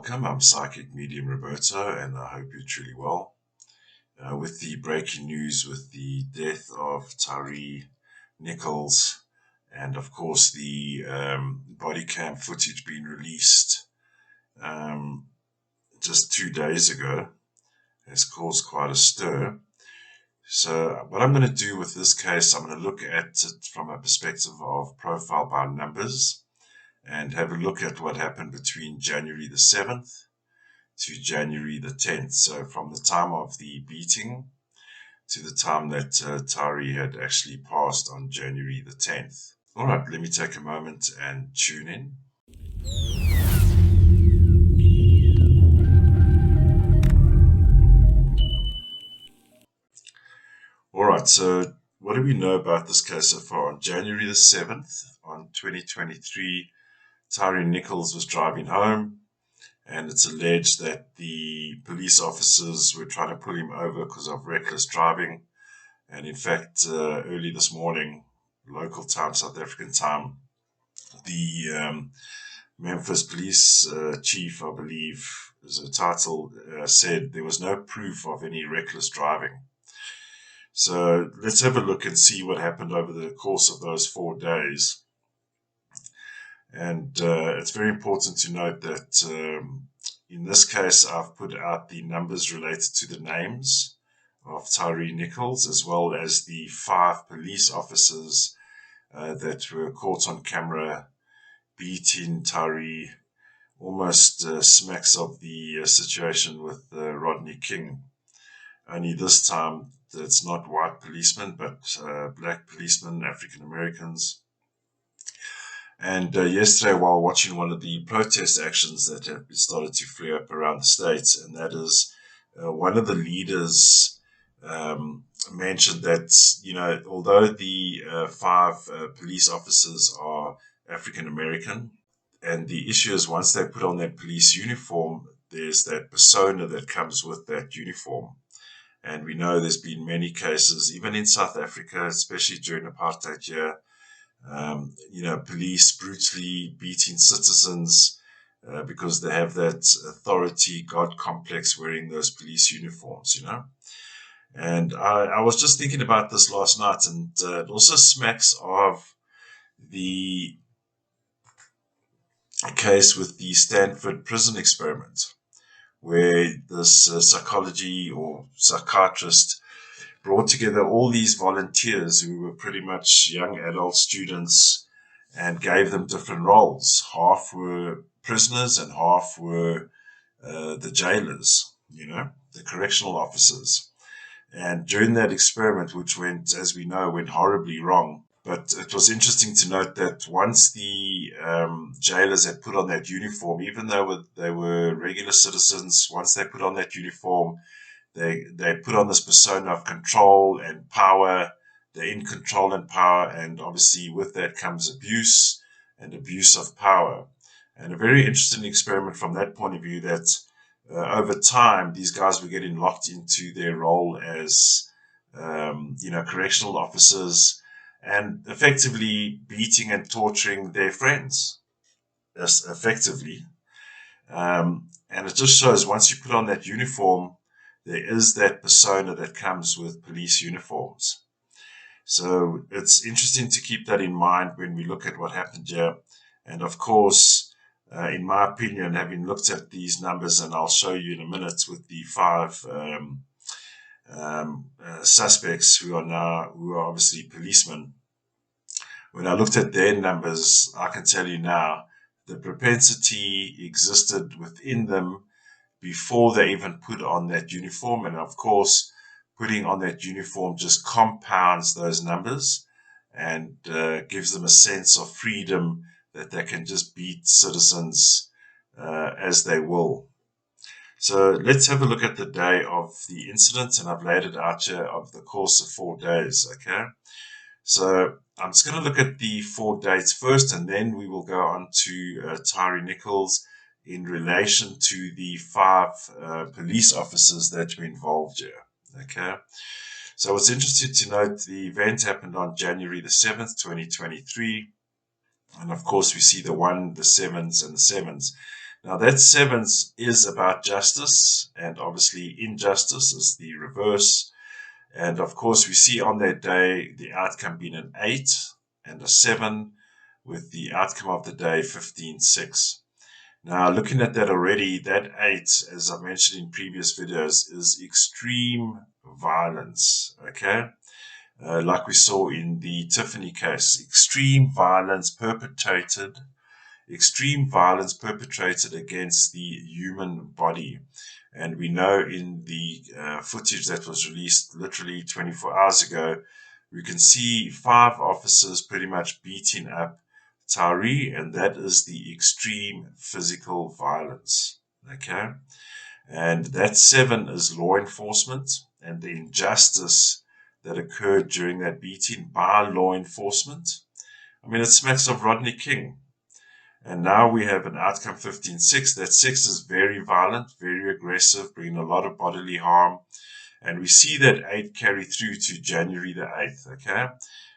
welcome. I'm Psychic Medium Roberto, and I hope you're truly well. With the breaking news with the death of Tyre Nichols, and of course the body cam footage being released just 2 days ago, has caused quite a stir. So what I'm going to do with this case, I'm going to look at it from a perspective of profile by numbers and have a look at what happened between January the 7th to January the 10th. So from the time of the beating to the time that Tyre had actually passed on January the 10th. All right, let me take a moment and tune in. All right, so what do we know about this case so far? On January the 7th, on 2023, Tyre Nichols was driving home, and it's alleged that the police officers were trying to pull him over because of reckless driving. And in fact, early this morning, local time, South African time, the Memphis police chief, I believe, is a title, said there was no proof of any reckless driving. So let's have a look and see what happened over the course of those 4 days. And it's very important to note that in this case, I've put out the numbers related to the names of Tyre Nichols, as well as the 5 police officers that were caught on camera beating Tyre. Almost smacks of the situation with Rodney King. Only this time, it's not white policemen, but black policemen, African Americans. And yesterday, while watching one of the protest actions that have started to flare up around the States, and that is one of the leaders mentioned that, although the 5 police officers are African American, and the issue is once they put on that police uniform, there's that persona that comes with that uniform. And we know there's been many cases, even in South Africa, especially during apartheid here, police brutally beating citizens because they have that authority, God complex wearing those police uniforms, And I was just thinking about this last night, and it also smacks of the case with the Stanford prison experiment, where this psychology or psychiatrist brought together all these volunteers who were pretty much young adult students and gave them different roles. Half were prisoners and half were the jailers, the correctional officers. And during that experiment, which went, as we know, went horribly wrong, but it was interesting to note that once the jailers had put on that uniform, even though they were regular citizens, once they put on that uniform, they put on this persona of control and power. They're in control and power, and obviously with that comes abuse and abuse of power. And a very interesting experiment from that point of view, that over time, these guys were getting locked into their role as, correctional officers, and effectively beating and torturing their friends, effectively. And it just shows once you put on that uniform, there is that persona that comes with police uniforms. So it's interesting to keep that in mind when we look at what happened here. And of course, in my opinion, having looked at these numbers, and I'll show you in a minute with the 5 suspects who are obviously policemen. When I looked at their numbers, I can tell you now, the propensity existed within them before they even put on that uniform. And of course, putting on that uniform just compounds those numbers and gives them a sense of freedom that they can just beat citizens as they will. So let's have a look at the day of the incident, and I've laid it out here of the course of 4 days, okay? So I'm just going to look at the 4 dates first, and then we will go on to Tyre Nichols in relation to the 5 police officers that were involved here, okay? So it's interesting to note the event happened on January the 7th, 2023. And of course, we see the 1, the 7s, and the 7s. Now that 7 is about justice, and obviously injustice is the reverse. And of course, we see on that day the outcome being an 8 and a 7, with the outcome of the day 15-6. Now, looking at that already, that 8, as I mentioned in previous videos, is extreme violence, okay? Like we saw in the Tiffany case, extreme violence perpetrated against the human body. And we know in the footage that was released literally 24 hours ago, we can see 5 officers pretty much beating up Tyre, and that is the extreme physical violence. Okay? And that 7 is law enforcement, and the injustice that occurred during that beating by law enforcement. I mean, it smacks of Rodney King. And now we have an outcome 15-6. That 6 is very violent, very aggressive, bringing a lot of bodily harm. And we see that 8 carry through to January the 8th, okay?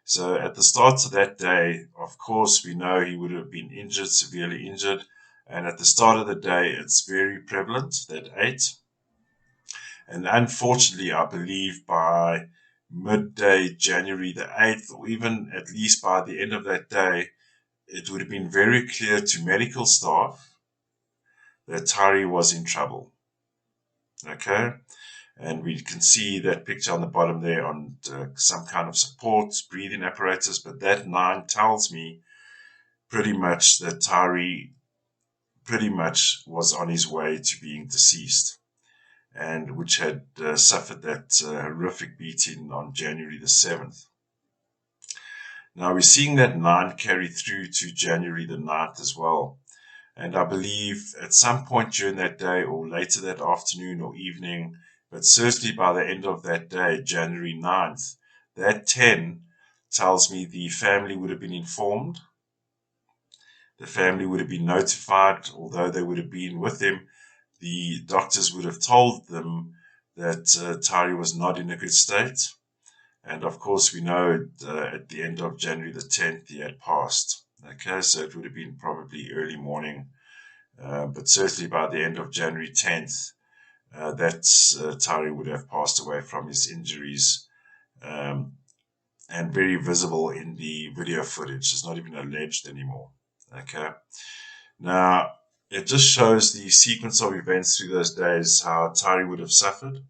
So at the start of that day, of course, we know he would have been injured, severely injured. And at the start of the day, it's very prevalent, that 8. And unfortunately, I believe by midday, January the 8th, or even at least by the end of that day, it would have been very clear to medical staff that Tyre was in trouble. Okay? And we can see that picture on the bottom there on some kind of support, breathing apparatus. But that 9 tells me pretty much that Tyre pretty much was on his way to being deceased, and which had suffered that horrific beating on January the 7th. Now we're seeing that 9 carry through to January the 9th as well. And I believe at some point during that day or later that afternoon or evening, but certainly by the end of that day, January 9th, that 10 tells me the family would have been informed. The family would have been notified, although they would have been with him. The doctors would have told them that Tyre was not in a good state. And of course, we know at the end of January the 10th, he had passed. Okay, so it would have been probably early morning. But certainly by the end of January 10th, Tyre would have passed away from his injuries, and very visible in the video footage. It's not even alleged anymore. Okay. Now, it just shows the sequence of events through those days, how Tyre would have suffered,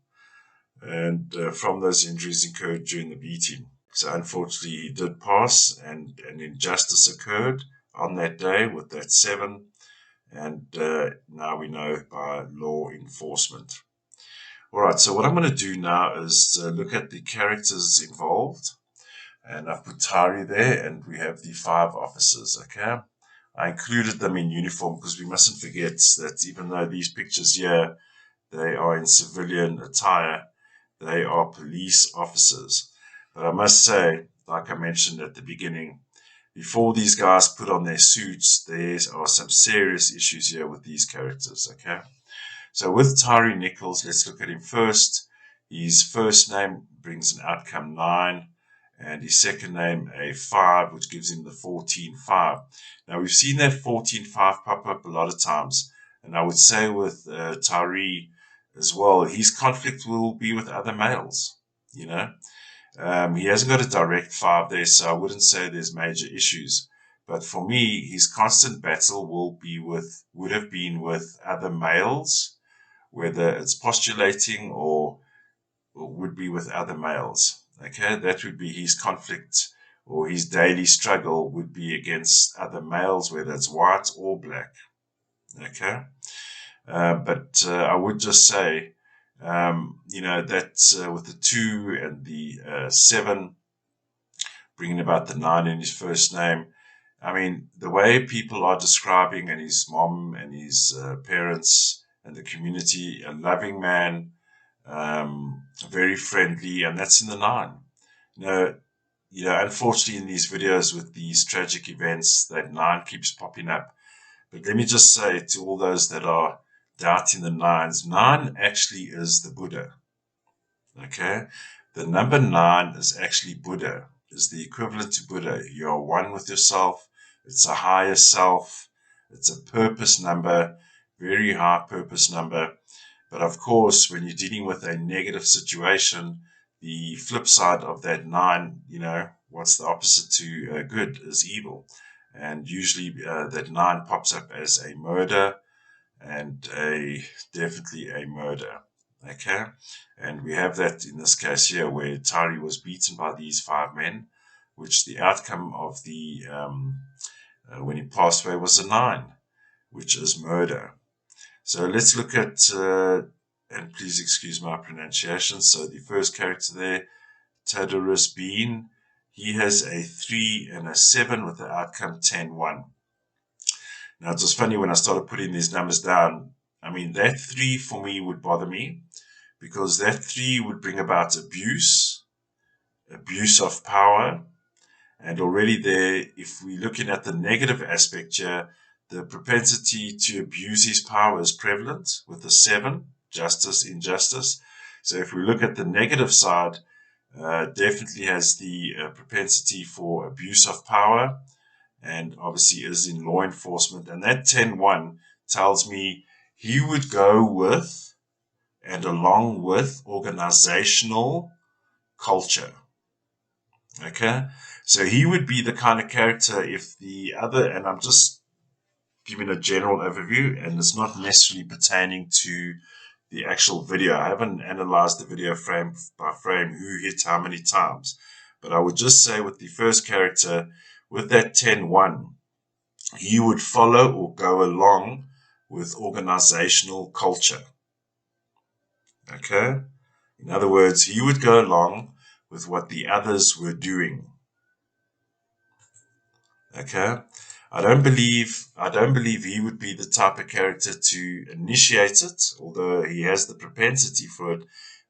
and from those injuries incurred during the beating. So unfortunately, he did pass, and an injustice occurred on that day with that 7. And now we know by law enforcement. All right, so what I'm going to do now is look at the characters involved. And I've put Tyre there, and we have the 5 officers, okay? I included them in uniform because we mustn't forget that even though these pictures here, they are in civilian attire, they are police officers. But I must say, like I mentioned at the beginning, before these guys put on their suits, there are some serious issues here with these characters, okay? So with Tyre Nichols, let's look at him first. His first name brings an outcome 9, and his second name a 5, which gives him the 14-5. Now, we've seen that 14-5 pop up a lot of times, and I would say with Tyre as well, his conflict will be with other males, you know? He hasn't got a direct 5 there, so I wouldn't say there's major issues. But for me, his constant battle would have been with other males, whether it's postulating or would be with other males. Okay, that would be his conflict, or his daily struggle would be against other males, whether it's white or black. Okay, but I would just say, that with the 2 and the 7, bringing about the 9 in his first name, I mean, the way people are describing, and his mom and his parents and the community, a loving man, very friendly, and that's in the 9. Unfortunately, in these videos with these tragic events, that 9 keeps popping up. But let me just say to all those that are doubting the 9s, 9 actually is the Buddha. Okay? The number 9 is actually Buddha, is the equivalent to Buddha. You are one with yourself. It's a higher self. It's a purpose number. very high purpose number. But of course, when you're dealing with a negative situation, the flip side of that 9, what's the opposite to good is evil. And usually that 9 pops up as a murder and definitely a murder. Okay? And we have that in this case here where Tyre was beaten by these 5 men, which the outcome of the when he passed away was a 9, which is murder. So let's look at, and please excuse my pronunciation. So the first character there, Tadorus Bean, he has a 3 and a 7 with the outcome 10-1. Now, it was funny when I started putting these numbers down. I mean, that 3 for me would bother me because that 3 would bring about abuse of power. And already there, if we're looking at the negative aspect here, the propensity to abuse his power is prevalent with the 7, justice, injustice. So if we look at the negative side, definitely has the propensity for abuse of power, and obviously is in law enforcement. And that 10-1 tells me he would go with and along with organizational culture. Okay? So he would be the kind of character if the other, and I'm just giving a general overview, and it's not necessarily pertaining to the actual video. I haven't analyzed the video frame by frame, who hit how many times. But I would just say with the first character, with that 10-1, he would follow or go along with organizational culture. Okay? In other words, he would go along with what the others were doing. Okay? I don't believe he would be the type of character to initiate it, although he has the propensity for it,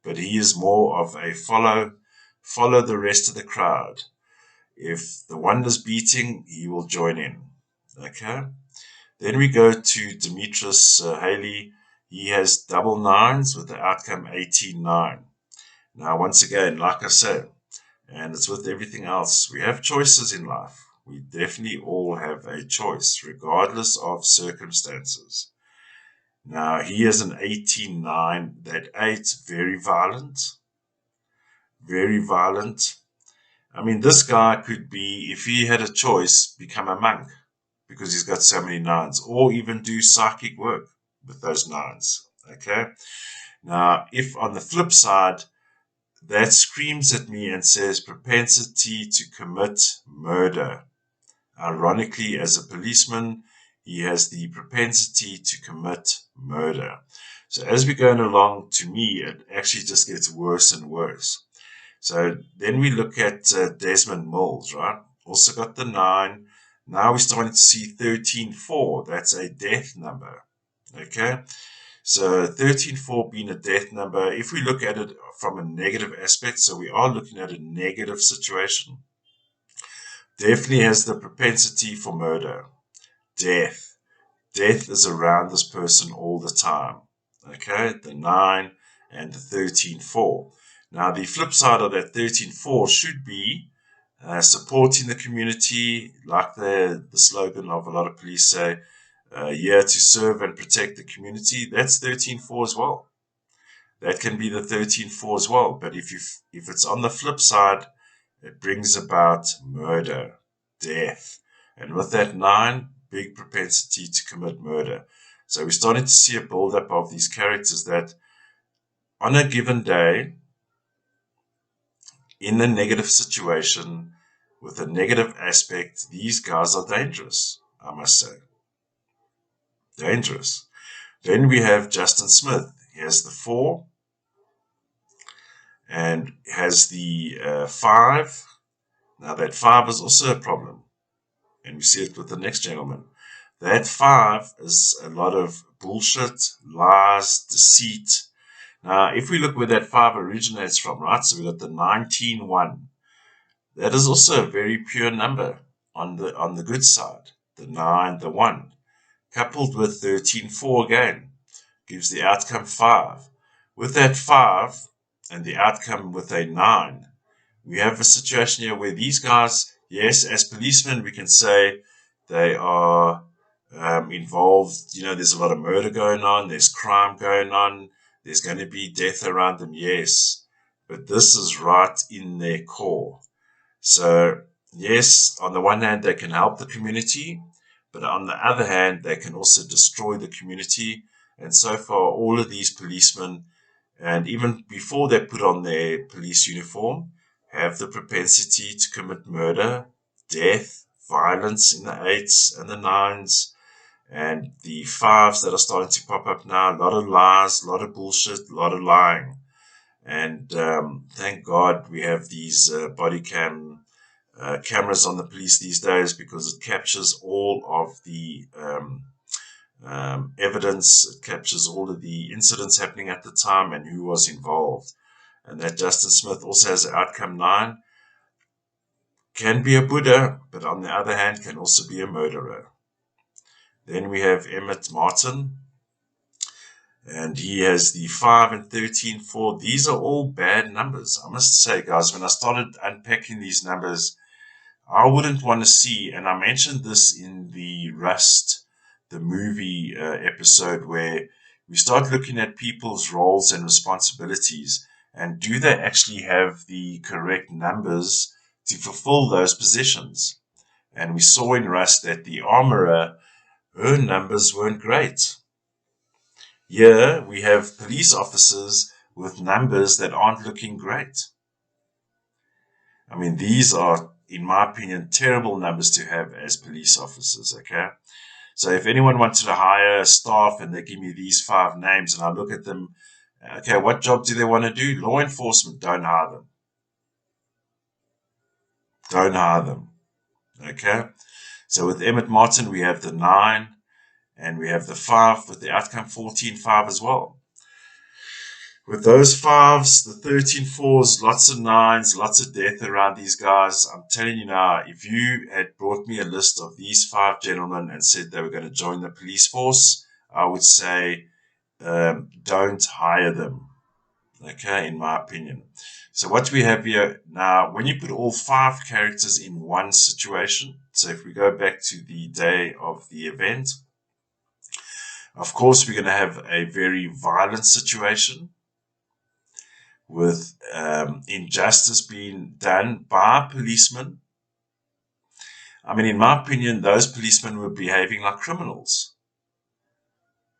but he is more of a follow the rest of the crowd. If the one is beating, he will join in. Okay? Then we go to Demetrius Haley. He has double 9s with the outcome 18-9. Now, once again, like I said, and it's with everything else, we have choices in life. We definitely all have a choice, regardless of circumstances. Now, he has an 18-9. That 8, very violent. Very violent. I mean, this guy could be, if he had a choice, become a monk because he's got so many 9s, or even do psychic work with those 9s. Okay? Now, if on the flip side, that screams at me and says propensity to commit murder. Ironically, as a policeman, he has the propensity to commit murder. So as we're going along, to me, it actually just gets worse and worse. So then we look at Desmond Mills, right? Also got the 9. Now we're starting to see 13-4. That's a death number. Okay? So 13-4 being a death number, if we look at it from a negative aspect, so we are looking at a negative situation, definitely has the propensity for murder. Death. Death is around this person all the time. Okay? The 9 and the 13-4. Now, the flip side of that 13-4 should be supporting the community, like the slogan of a lot of police say, here to serve and protect the community. That's 13-4 as well. That can be the 13-4 as well. But if it's on the flip side, it brings about murder, death. And with that 9, big propensity to commit murder. So we're starting to see a build-up of these characters that on a given day, in a negative situation, with a negative aspect, these guys are dangerous, I must say. Dangerous. Then we have Justin Smith. He has the 4 and has the 5. Now that 5 is also a problem. And we see it with the next gentleman. That 5 is a lot of bullshit, lies, deceit. Now, if we look where that 5 originates from, right? So we got the 19-1. That is also a very pure number on the good side. The 9, the 1. Coupled with 13-4 again, gives the outcome 5. With that 5 and the outcome with a 9, we have a situation here where these guys, yes, as policemen, we can say they are involved. There's a lot of murder going on. There's crime going on. There's going to be death around them, yes. But this is right in their core. So, yes, on the one hand, they can help the community, but on the other hand, they can also destroy the community. And so far, all of these policemen, and even before they put on their police uniform, have the propensity to commit murder, death, violence in the 8s and the 9s, and the 5s that are starting to pop up now. A lot of lies, a lot of bullshit, a lot of lying. And thank God we have these body cam cameras on the police these days, because it captures all of the evidence. It captures all of the incidents happening at the time and who was involved. And that Justin Smith also has an outcome 9. Can be a Buddha, but on the other hand can also be a murderer. Then we have Emmett Martin, and he has the 5 and 13-4. These are all bad numbers. I must say, guys, when I started unpacking these numbers, I wouldn't want to see, and I mentioned this in the Rust, the movie episode, where we start looking at people's roles and responsibilities, and do they actually have the correct numbers to fulfill those positions? And we saw in Rust that the armorer, her numbers weren't great. Here we have police officers with numbers that aren't looking great. I mean, these are, in my opinion, terrible numbers to have as police officers, okay? So if anyone wanted to hire staff and they give me these 5 names and I look at them, okay, what job do they want to do? Law enforcement, don't hire them. Don't hire them, okay? So with Emmett Martin, we have the 9 and we have the 5 with the outcome 14-5 as well. With those 5s, the 13-4s, lots of 9s, lots of death around these guys. I'm telling you now, if you had brought me a list of these 5 gentlemen and said they were going to join the police force, I would say don't hire them, okay, in my opinion. So what we have here now, when you put all 5 characters in one situation, so if we go back to the day of the event, of course we're going to have a very violent situation, with injustice being done by policemen. I mean, in my opinion, those policemen were behaving like criminals.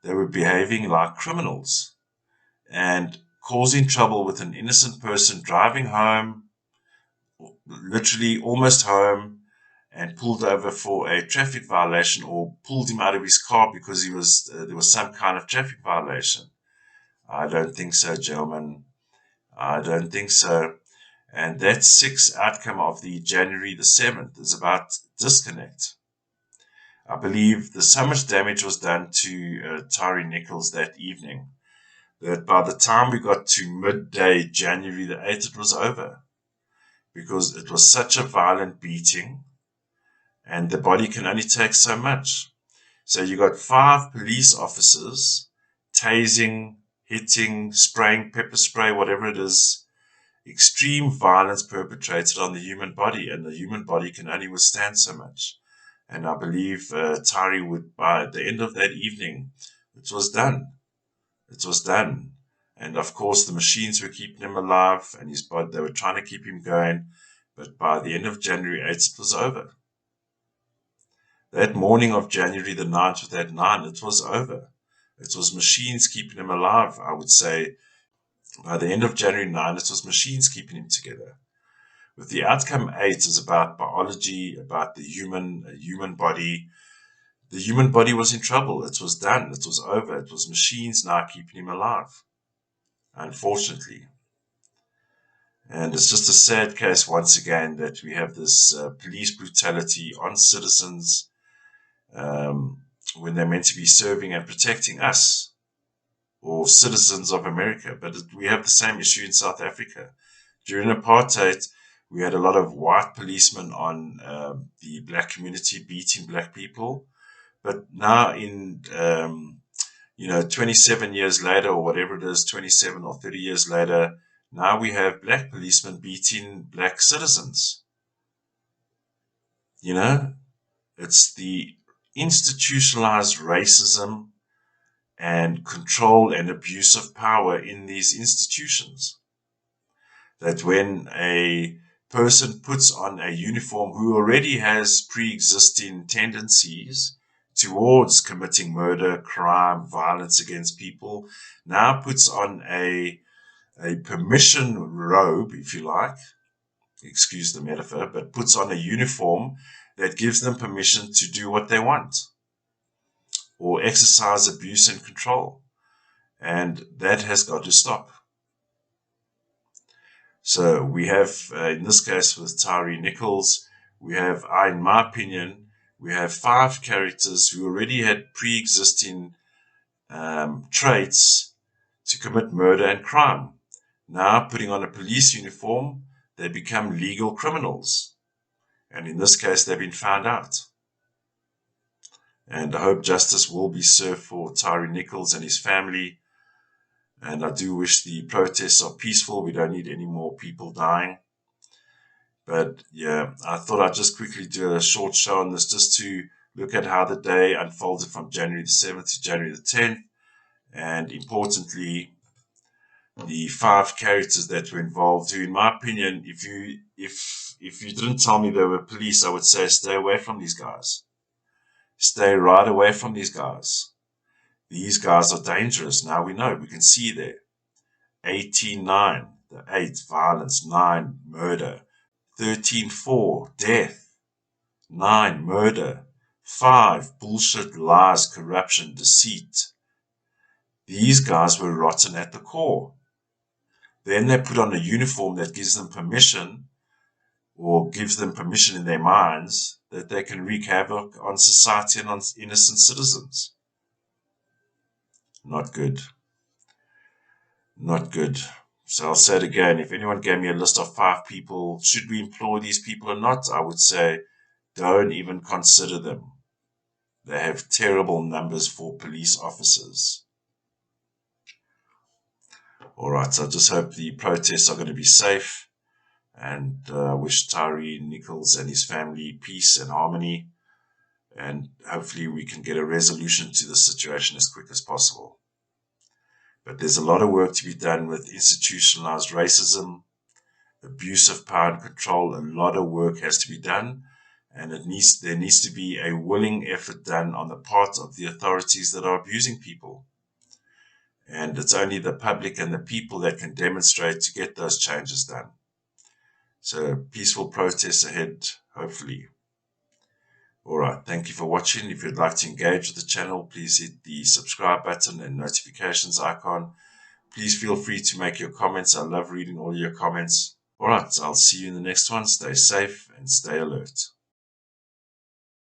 They were behaving like criminals and causing trouble with an innocent person driving home, literally almost home, and pulled over for a traffic violation, or pulled him out of his car because there was some kind of traffic violation. I don't think so, gentlemen. I don't think so. And that 6th outcome of the January the 7th is about disconnect. I believe so much damage was done to Tyre Nichols that evening that by the time we got to midday January the 8th, it was over, because it was such a violent beating and the body can only take so much. So you got 5 police officers tasing, hitting, spraying pepper spray, whatever it is, extreme violence perpetrated on the human body, and the human body can only withstand so much. And I believe Tyre would, by the end of that evening, it was done. It was done. And of course, the machines were keeping him alive, and his body, they were trying to keep him going. But by the end of January 8th, it was over. That morning of January the 9th with that 9, it was over. It was machines keeping him alive, I would say. By the end of January 9, it was machines keeping him together. With the outcome 8 is about biology, about the human body. The human body was in trouble. It was done. It was over. It was machines now keeping him alive, unfortunately. And it's just a sad case once again that we have this police brutality on citizens when they're meant to be serving and protecting us, or citizens of America. But we have the same issue in South Africa. During apartheid, we had a lot of white policemen on the black community beating black people. But now in, 27 years later, or whatever it is, 27 or 30 years later, now we have black policemen beating black citizens. It's the institutionalized racism and control and abuse of power in these institutions. That when a person puts on a uniform who already has pre-existing tendencies towards committing murder, crime, violence against people, now puts on a permission robe, if you like, excuse the metaphor, but puts on a uniform that gives them permission to do what they want or exercise abuse and control. And that has got to stop. So we have, in this case with Tyre Nichols, we have, in my opinion, we have 5 characters who already had pre-existing traits to commit murder and crime. Now, putting on a police uniform, they become legal criminals. And in this case, they've been found out. And I hope justice will be served for Tyre Nichols and his family. And I do wish the protests are peaceful. We don't need any more people dying. But yeah, I thought I'd just quickly do a short show on this just to look at how the day unfolded from January the 7th to January the 10th. And importantly, the 5 characters that were involved, who, in my opinion, if you didn't tell me they were police, I would say stay away from these guys. Stay right away from these guys. These guys are dangerous. Now we know. We can see there. 18-9, the 8, violence. 9, murder. 13-4, death. 9, murder. 5, bullshit, lies, corruption, deceit. These guys were rotten at the core. Then they put on a uniform that gives them permission, or gives them permission in their minds, that they can wreak havoc on society and on innocent citizens. Not good. Not good. So I'll say it again. If anyone gave me a list of 5 people, should we employ these people or not? I would say don't even consider them. They have terrible numbers for police officers. All right, so I just hope the protests are going to be safe, and wish Tyre Nichols and his family peace and harmony, and hopefully we can get a resolution to the situation as quick as possible. But there's a lot of work to be done with institutionalized racism, abuse of power and control. A lot of work has to be done, and there needs to be a willing effort done on the part of the authorities that are abusing people. And it's only the public and the people that can demonstrate to get those changes done. So peaceful protests ahead, hopefully. All right, thank you for watching. If you'd like to engage with the channel, please hit the subscribe button and notifications icon. Please feel free to make your comments. I love reading all your comments. All right, I'll see you in the next one. Stay safe and stay alert.